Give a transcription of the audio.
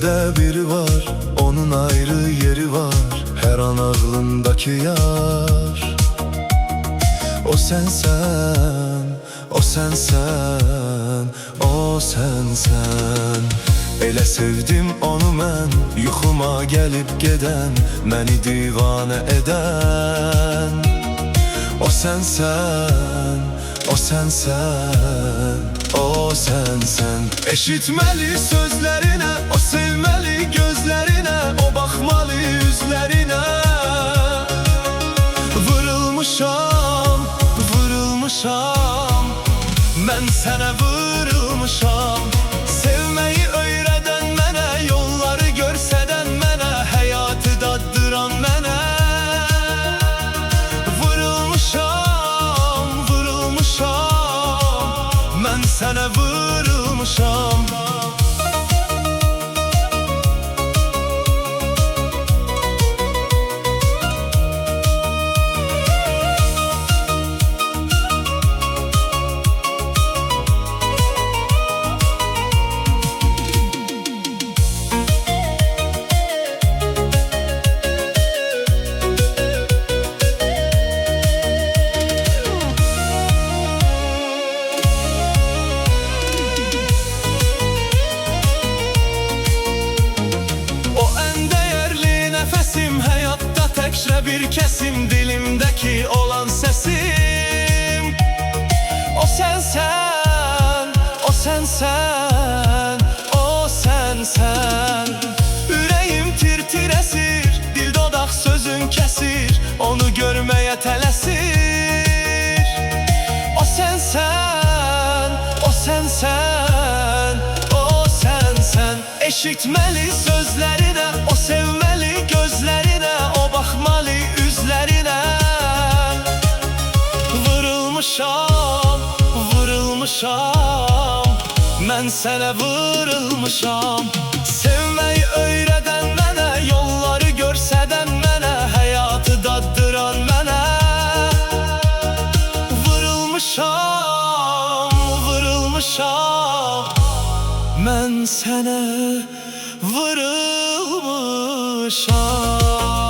Kalbimde biri var, onun ayrı yeri var, her an aklımdaki yar. O sensen, o sensen, o sensen. Elə sevdim onu mən, yuxuma gəlib gedən, məni divanə edən. O sensen, o sensen, o sensen. Eşitməli sözlərinə, o sevməli gözlərinə, o baxmalı üzlərinə. Vurulmuşam, vurulmuşam, mən sənə vurulmuşam. Sevməyi öyrədən mənə, yolları görsədən mənə, həyatı daddıran mənə. Vurulmuşam, vurulmuşam, mən sənə vurulmuşam. Həyatda təkcə bir kəsim, dilimdəki olan səsim. O sənsən, o sənsən, o sənsən. Ürəyim tir-tir əsir, dil dodaq sözün kəsir, onu görməyə tələsir. O sənsən, o sənsən, o sənsən. Eşitməli sözlərinə, o sevməli gözlərinə, o baxmalı üzlərinə. Vurulmuşam, vurulmuşam, mən sənə vurulmuşam. Sevməyi öyrədən mənə, yolları görsədən mənə, həyatı daddıran mənə. Vurulmuşam, vurulmuşam, mən sənə vurulmuşam.